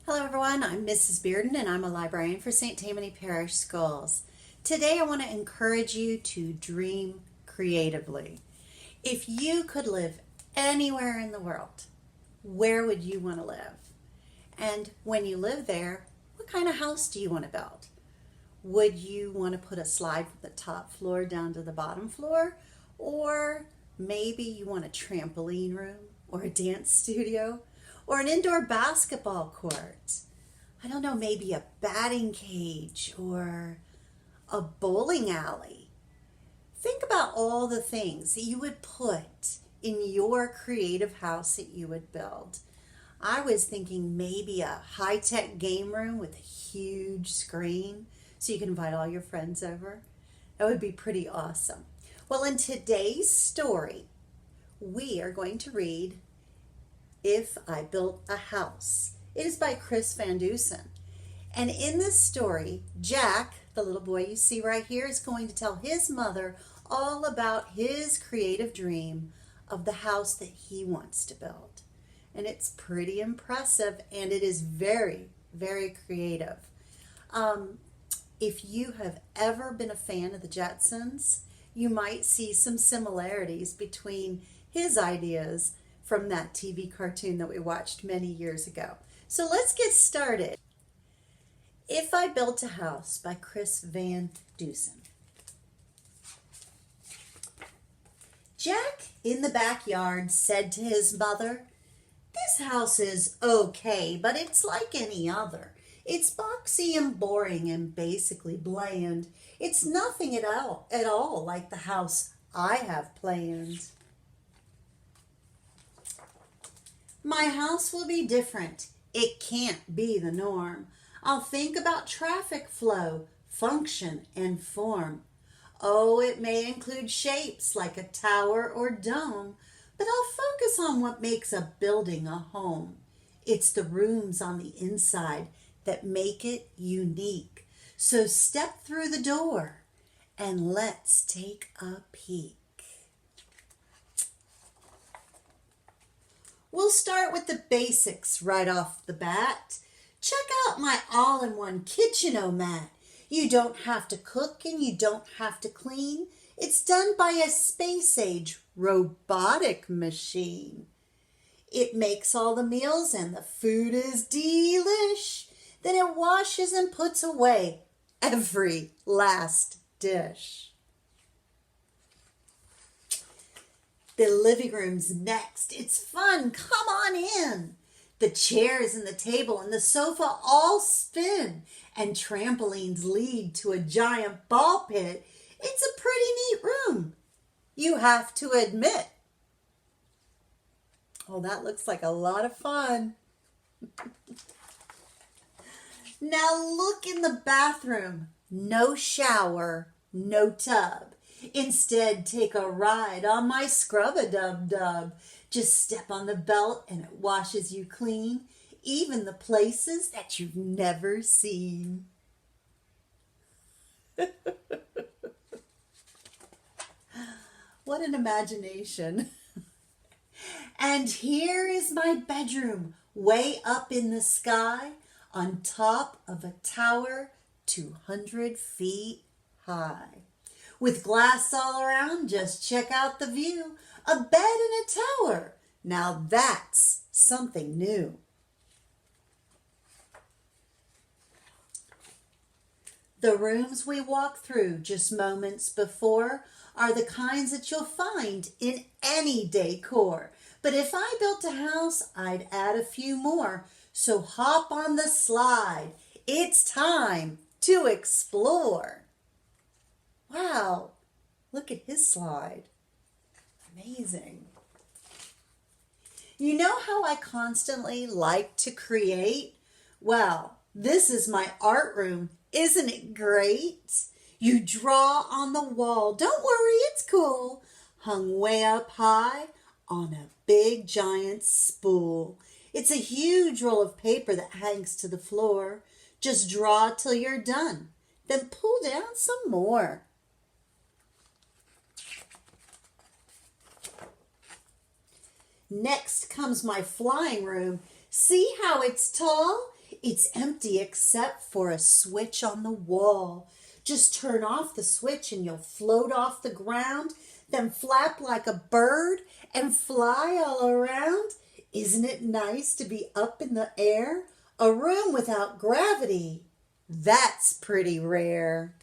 Hello everyone, I'm Mrs. Bearden and I'm a librarian for St. Tammany Parish Schools. Today I want to encourage you to dream creatively. If you could live anywhere in the world, where would you want to live? And when you live there, what kind of house do you want to build? Would you want to put a slide from the top floor down to the bottom floor? Or maybe you want a trampoline room or a dance studio? Or an indoor basketball court. I don't know, maybe a batting cage or a bowling alley. Think about all the things that you would put in your creative house that you would build. I was thinking maybe a high-tech game room with a huge screen so you can invite all your friends over. That would be pretty awesome. Well, in today's story, we are going to read If I Built a House. It is by Chris Van Dusen. And in this story, Jack, the little boy you see right here, is going to tell his mother all about his creative dream of the house that he wants to build. And it's pretty impressive, and it is very, very creative. If you have ever been a fan of the Jetsons, you might see some similarities between his ideas from that TV cartoon that we watched many years ago. So let's get started. If I Built a House by Chris Van Dusen. Jack in the backyard said to his mother, "This house is okay, but it's like any other. It's boxy and boring and basically bland. It's nothing at all like the house I have planned. My house will be different. It can't be the norm. I'll think about traffic flow, function, and form. Oh, it may include shapes like a tower or dome, but I'll focus on what makes a building a home. It's the rooms on the inside that make it unique. So step through the door and let's take a peek." We'll start with the basics right off the bat. Check out my all-in-one kitchen-o-mat. You don't have to cook and you don't have to clean. It's done by a space-age robotic machine. It makes all the meals and the food is delish. Then it washes and puts away every last dish. The living room's next. It's fun. Come on in. The chairs and the table and the sofa all spin, and trampolines lead to a giant ball pit. It's a pretty neat room, you have to admit. Oh, that looks like a lot of fun. Now look in the bathroom. No shower, no tub. Instead, take a ride on my scrub-a-dub-dub. Just step on the belt and it washes you clean, even the places that you've never seen. What an imagination. And here is my bedroom, way up in the sky, on top of a tower 200 feet high. With glass all around, just check out the view. A bed and a tower. Now that's something new. The rooms we walked through just moments before are the kinds that you'll find in any decor. But if I built a house, I'd add a few more. So hop on the slide. It's time to explore. Wow, look at his slide. Amazing. You know how I constantly like to create? Well, this is my art room. Isn't it great? You draw on the wall. Don't worry, it's cool. Hung way up high on a big giant spool. It's a huge roll of paper that hangs to the floor. Just draw till you're done. Then pull down some more. Next comes my flying room. See how it's tall? It's empty except for a switch on the wall. Just turn off the switch and you'll float off the ground, then flap like a bird and fly all around. Isn't it nice to be up in the air? A room without gravity. That's pretty rare.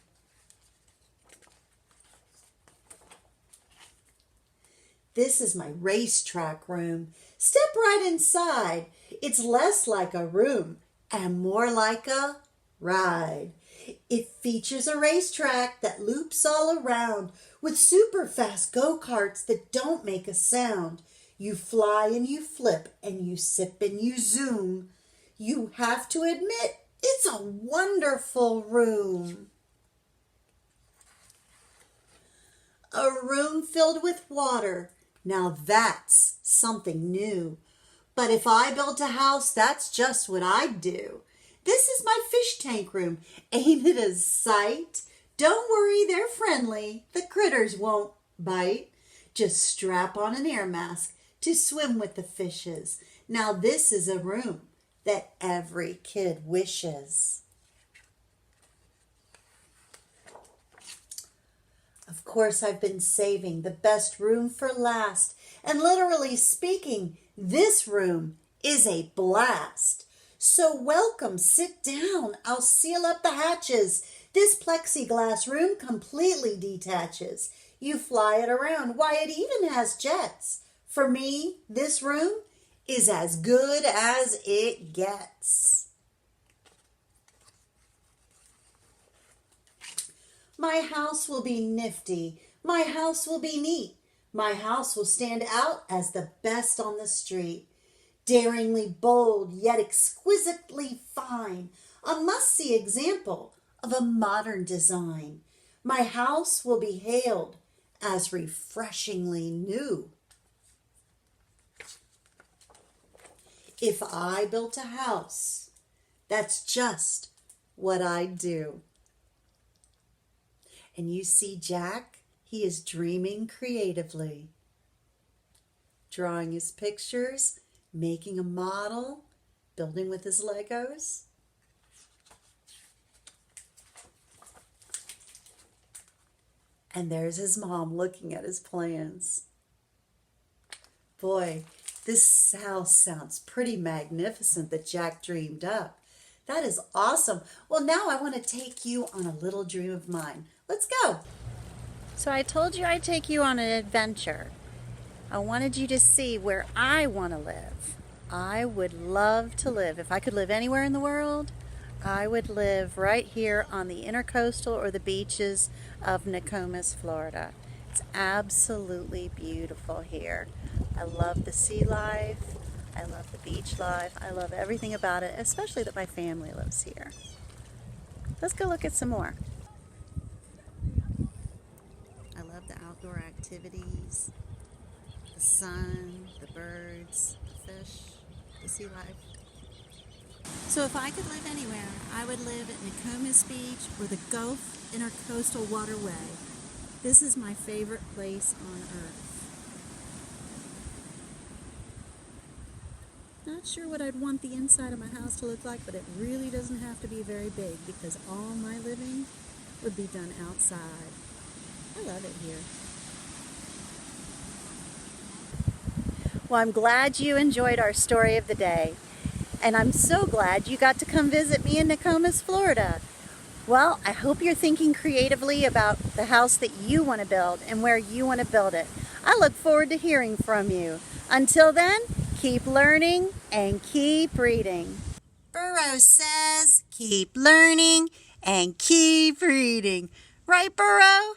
This is my racetrack room. Step right inside. It's less like a room and more like a ride. It features a racetrack that loops all around with super fast go-karts that don't make a sound. You fly and you flip and you sip and you zoom. You have to admit, it's a wonderful room. A room filled with water. Now that's something new. But if I built a house, that's just what I'd do. This is my fish tank room. Ain't it a sight? Don't worry, they're friendly. The critters won't bite. Just strap on an air mask to swim with the fishes. Now this is a room that every kid wishes. Of course, I've been saving the best room for last. And literally speaking, this room is a blast. So welcome, sit down. I'll seal up the hatches. This plexiglass room completely detaches. You fly it around. Why, it even has jets. For me, this room is as good as it gets. My house will be nifty. My house will be neat. My house will stand out as the best on the street. Daringly bold, yet exquisitely fine. A must-see example of a modern design. My house will be hailed as refreshingly new. If I built a house, that's just what I'd do. And you see Jack, he is dreaming creatively, drawing his pictures, making a model, building with his Legos. And there's his mom looking at his plans. Boy, this house sounds pretty magnificent that Jack dreamed up. That is awesome. Well, now I want to take you on a little dream of mine. Let's go. So I told you I'd take you on an adventure. I wanted you to see where I want to live. I would love to live. If I could live anywhere in the world, I would live right here on the intercoastal or the beaches of Nokomis, Florida. It's absolutely beautiful here. I love the sea life. I love the beach life. I love everything about it, especially that my family lives here. Let's go look at some more. I love the outdoor activities, the sun, the birds, the fish, the sea life. So if I could live anywhere, I would live at Nokomis Beach or the Gulf Intercoastal Waterway. This is my favorite place on earth. Not sure what I'd want the inside of my house to look like, but it really doesn't have to be very big because all my living would be done outside. I love it here. Well, I'm glad you enjoyed our story of the day. And I'm so glad you got to come visit me in Nokomis, Florida. Well, I hope you're thinking creatively about the house that you want to build and where you want to build it. I look forward to hearing from you. Until then, keep learning and keep reading. Burroughs says, keep learning and keep reading. Right, Burrow?